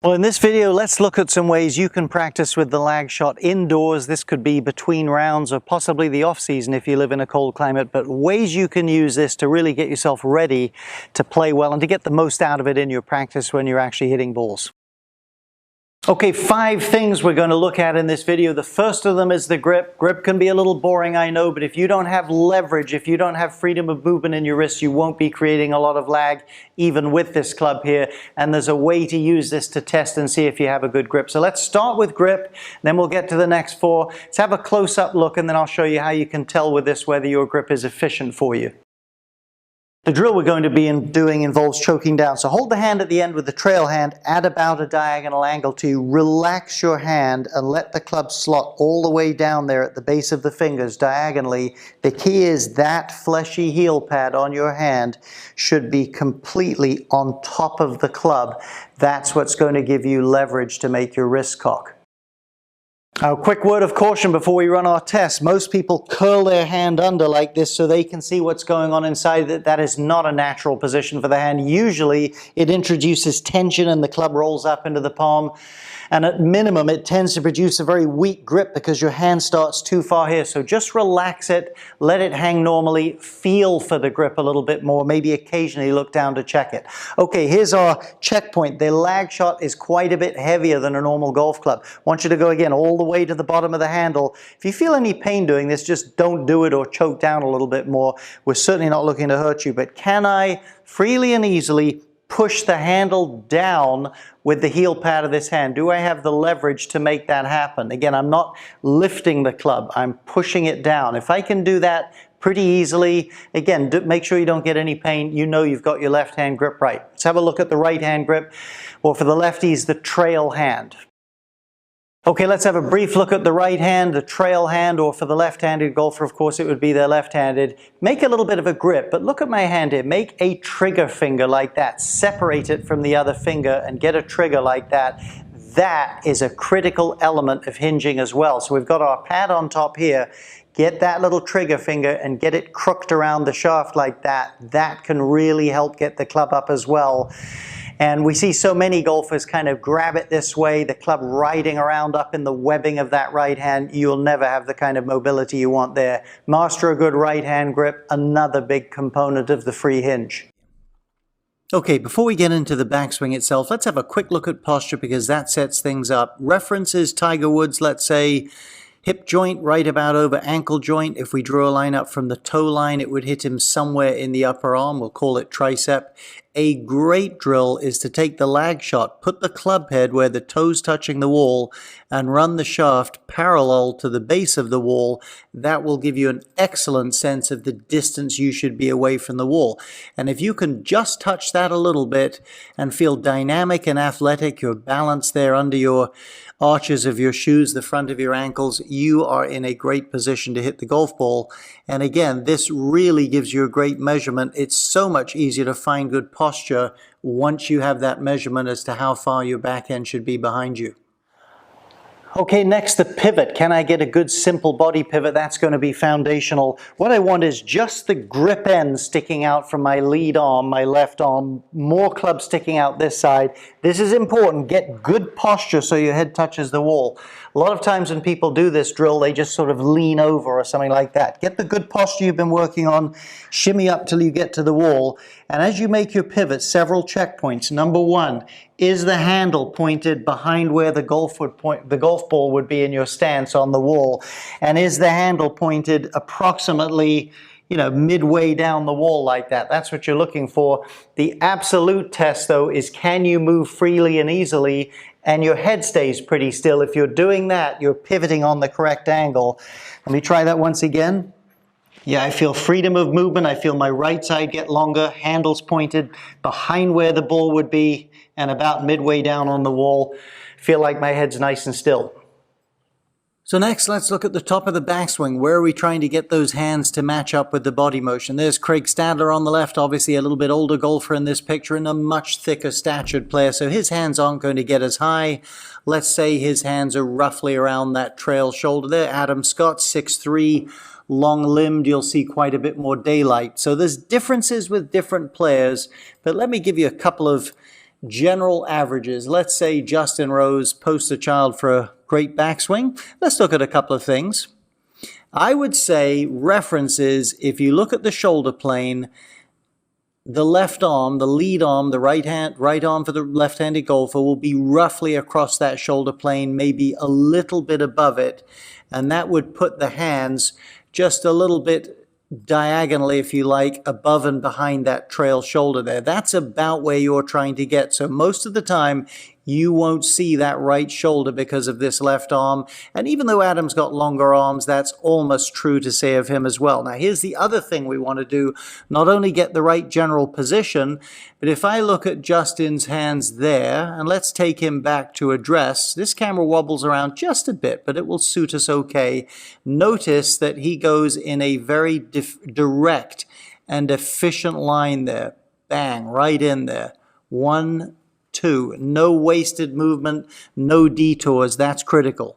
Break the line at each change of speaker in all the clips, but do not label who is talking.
Well, in this video, let's look at some ways you can practice with the lag shot indoors. This could be between rounds or possibly the off season if you live in a cold climate, but ways you can use this to really get yourself ready to play well and to get the most out of it in your practice when you're actually hitting balls. Okay, 5 things we're going to look at in this video. The first of them is the grip. Grip can be a little boring, I know, but if you don't have leverage, if you don't have freedom of movement in your wrist, you won't be creating a lot of lag even with this club here. And there's a way to use this to test and see if you have a good grip. So let's start with grip, then we'll get to the next 4. Let's have a close-up look and then I'll show you how you can tell with this whether your grip is efficient for you. The drill we're going to be doing involves choking down. So hold the hand at the end with the trail hand at about a diagonal angle to you. Relax your hand and let the club slot all the way down there at the base of the fingers diagonally. The key is that fleshy heel pad on your hand should be completely on top of the club. That's what's going to give you leverage to make your wrist cock. A quick word of caution before we run our test. Most people curl their hand under like this so they can see what's going on inside. That is not a natural position for the hand. Usually it introduces tension and the club rolls up into the palm. And at minimum, it tends to produce a very weak grip because your hand starts too far here. So just relax it, let it hang normally, feel for the grip a little bit more, maybe occasionally look down to check it. Okay, here's our checkpoint. The lag shot is quite a bit heavier than a normal golf club. I want you to go again all the way to the bottom of the handle. If you feel any pain doing this, just don't do it or choke down a little bit more. We're certainly not looking to hurt you, but can I freely and easily push the handle down with the heel pad of this hand? Do I have the leverage to make that happen? Again, I'm not lifting the club, I'm pushing it down. If I can do that pretty easily, again, make sure you don't get any pain. You know you've got your left hand grip right. Let's have a look at the right hand grip, or for the lefties, the trail hand. Okay, let's have a brief look at the right hand, the trail hand, or for the left-handed golfer, of course, it would be their left-handed. Make a little bit of a grip, but look at my hand here. Make a trigger finger like that. Separate it from the other finger and get a trigger like that. That is a critical element of hinging as well. So we've got our pad on top here. Get that little trigger finger and get it crooked around the shaft like that. That can really help get the club up as well. And we see so many golfers kind of grab it this way, the club riding around up in the webbing of that right hand. You'll never have the kind of mobility you want there. Master a good right hand grip, another big component of the free hinge. Okay, before we get into the backswing itself, let's have a quick look at posture because that sets things up. References Tiger Woods, let's say hip joint right about over ankle joint. If we drew a line up from the toe line, it would hit him somewhere in the upper arm. We'll call it tricep. A great drill is to take the lag shot, put the club head where the toe's touching the wall, and run the shaft parallel to the base of the wall. That will give you an excellent sense of the distance you should be away from the wall. And if you can just touch that a little bit and feel dynamic and athletic, your balance there under your arches of your shoes, the front of your ankles, you are in a great position to hit the golf ball. And again, this really gives you a great measurement. It's so much easier to find good posture once you have that measurement as to how far your backhand should be behind you. Okay, next the pivot. Can I get a good simple body pivot? That's going to be foundational. What I want is just the grip end sticking out from my lead arm, my left arm, more club sticking out this side. This is important. Get good posture so your head touches the wall. A lot of times when people do this drill, they just sort of lean over or something like that. Get the good posture you've been working on, shimmy up till you get to the wall. And as you make your pivot, several checkpoints. Number 1, is the handle pointed behind where the golf ball would be in your stance on the wall? And is the handle pointed approximately, midway down the wall like that? That's what you're looking for. The absolute test, though, is can you move freely and easily and your head stays pretty still? If you're doing that, you're pivoting on the correct angle. Let me try that once again. Yeah, I feel freedom of movement. I feel my right side get longer, handles pointed behind where the ball would be and about midway down on the wall. Feel like my head's nice and still. So next, let's look at the top of the backswing. Where are we trying to get those hands to match up with the body motion? There's Craig Stadler on the left, obviously a little bit older golfer in this picture and a much thicker statured player, so his hands aren't going to get as high. Let's say his hands are roughly around that trail shoulder there. Adam Scott, 6'3", long-limbed, you'll see quite a bit more daylight. So there's differences with different players, but let me give you a couple of general averages. Let's say Justin Rose poster child for a great backswing. Let's look at a couple of things. I would say references, if you look at the shoulder plane, the left arm, the lead arm, the right arm for the left-handed golfer will be roughly across that shoulder plane, maybe a little bit above it, and that would put the hands just a little bit diagonally, if you like, above and behind that trail shoulder there. That's about where you're trying to get. So most of the time, you won't see that right shoulder because of this left arm. And even though Adam's got longer arms, that's almost true to say of him as well. Now, here's the other thing we want to do. Not only get the right general position, but if I look at Justin's hands there, and let's take him back to address, this camera wobbles around just a bit, but it will suit us okay. Notice that he goes in a very direct and efficient line there. Bang, right in there. 1, 2. No wasted movement, no detours. That's critical.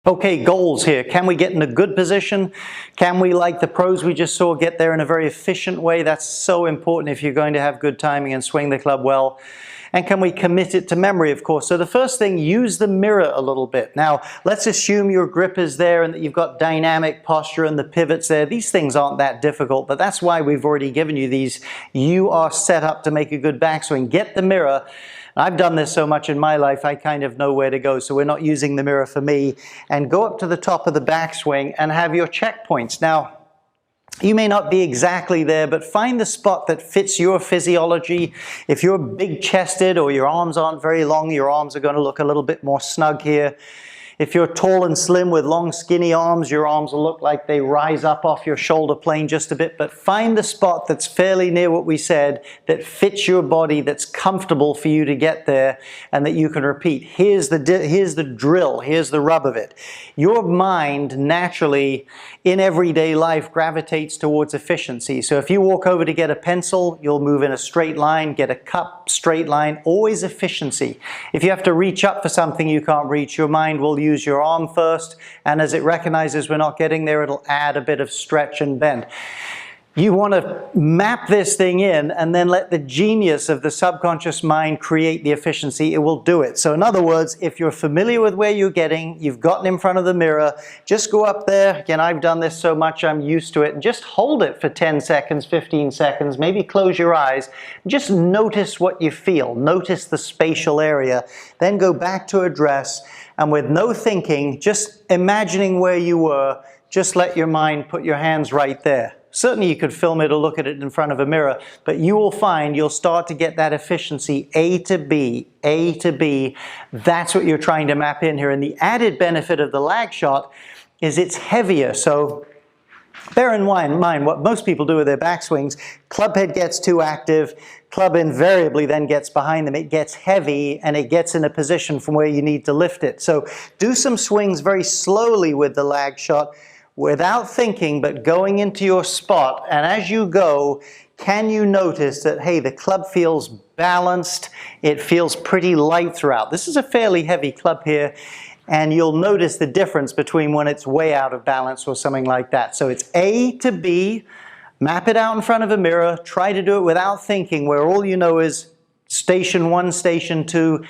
Okay, goals here. Can we get in a good position? Can we, like the pros we just saw, get there in a very efficient way? That's so important if you're going to have good timing and swing the club well. And can we commit it to memory, of course? So the first thing, use the mirror a little bit. Now, let's assume your grip is there and that you've got dynamic posture and the pivots there. These things aren't that difficult, but that's why we've already given you these. You are set up to make a good backswing. Get the mirror. I've done this so much in my life, I kind of know where to go, so we're not using the mirror for me. And go up to the top of the backswing and have your checkpoints. Now, you may not be exactly there, but find the spot that fits your physiology. If you're big-chested or your arms aren't very long, your arms are going to look a little bit more snug here. If you're tall and slim with long, skinny arms, your arms will look like they rise up off your shoulder plane just a bit. But find the spot that's fairly near what we said, that fits your body, that's comfortable for you to get there, and that you can repeat. Here's the drill. Here's the rub of it. Your mind naturally, in everyday life, gravitates towards efficiency. So if you walk over to get a pencil, you'll move in a straight line. Get a cup, straight line. Always efficiency. If you have to reach up for something you can't reach, your mind will use your arm first, and as it recognizes we're not getting there, it'll add a bit of stretch and bend. You want to map this thing in and then let the genius of the subconscious mind create the efficiency. It will do it. So in other words, if you're familiar with where you're getting, you've gotten in front of the mirror, just go up there. Again, I've done this so much, I'm used to it. And just hold it for 10 seconds, 15 seconds, maybe close your eyes. Just notice what you feel. Notice the spatial area. Then go back to address, and with no thinking, just imagining where you were, just let your mind put your hands right there. Certainly you could film it or look at it in front of a mirror, but you will find you'll start to get that efficiency, A to B, A to B. That's what you're trying to map in here. And the added benefit of the lag shot is it's heavier. So bear in mind what most people do with their backswings. Club head gets too active. Club invariably then gets behind them. It gets heavy and it gets in a position from where you need to lift it. So do some swings very slowly with the lag shot, without thinking, but going into your spot. And as you go, can you notice that, hey, the club feels balanced, it feels pretty light throughout. This is a fairly heavy club here, and you'll notice the difference between when it's way out of balance or something like that. So it's A to B, map it out in front of a mirror, try to do it without thinking, where all you know is station 1, station 2,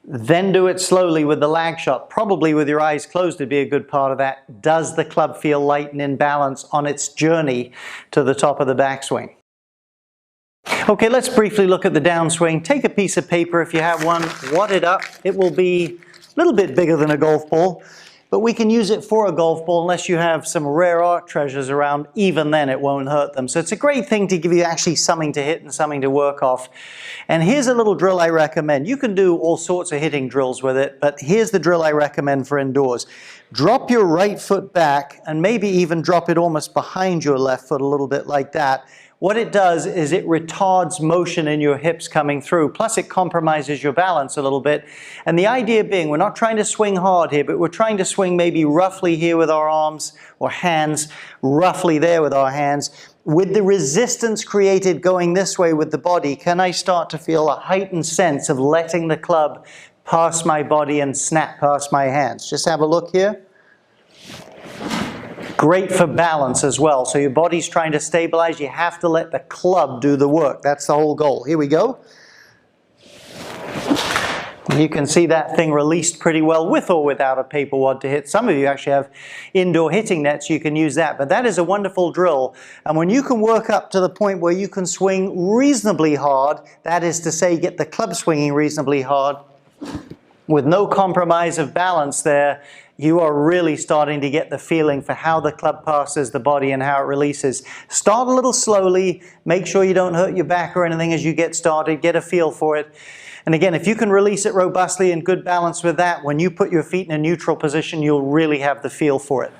then do it slowly with the lag shot, probably with your eyes closed would be a good part of that. Does the club feel light and in balance on its journey to the top of the backswing? Okay, let's briefly look at the downswing. Take a piece of paper if you have one, wad it up. It will be a little bit bigger than a golf ball, but we can use it for a golf ball unless you have some rare art treasures around. Even then it won't hurt them. So it's a great thing to give you actually something to hit and something to work off. And here's a little drill I recommend. You can do all sorts of hitting drills with it, but here's the drill I recommend for indoors. Drop your right foot back and maybe even drop it almost behind your left foot a little bit like that. What it does is it retards motion in your hips coming through, plus it compromises your balance a little bit. And the idea being, we're not trying to swing hard here, but we're trying to swing maybe roughly here with our arms or hands, roughly there with our hands. With the resistance created going this way with the body, can I start to feel a heightened sense of letting the club pass my body and snap past my hands? Just have a look here. Great for balance as well. So your body's trying to stabilize. You have to let the club do the work. That's the whole goal. Here we go. You can see that thing released pretty well with or without a paper wad to hit. Some of you actually have indoor hitting nets, you can use that. But that is a wonderful drill. And when you can work up to the point where you can swing reasonably hard, that is to say get the club swinging reasonably hard, with no compromise of balance there, you are really starting to get the feeling for how the club passes the body and how it releases. Start a little slowly, make sure you don't hurt your back or anything as you get started, get a feel for it. And again, if you can release it robustly and good balance with that, when you put your feet in a neutral position, you'll really have the feel for it.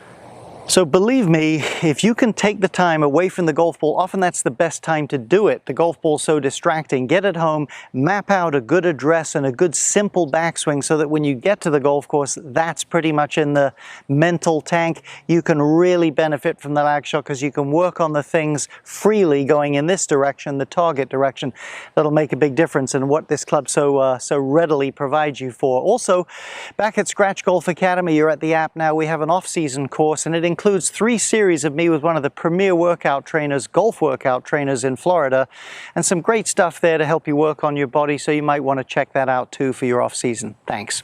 So believe me, if you can take the time away from the golf ball, often that's the best time to do it. The golf ball's so distracting. Get it home, map out a good address and a good simple backswing so that when you get to the golf course, that's pretty much in the mental tank. You can really benefit from the lag shot because you can work on the things freely going in this direction, the target direction. That'll make a big difference in what this club so readily provides you for. Also, back at Scratch Golf Academy, you're at the app now, we have an off-season course, and it includes 3 series of me with one of the premier workout trainers, golf workout trainers in Florida, and some great stuff there to help you work on your body, so you might want to check that out too for your off season. Thanks.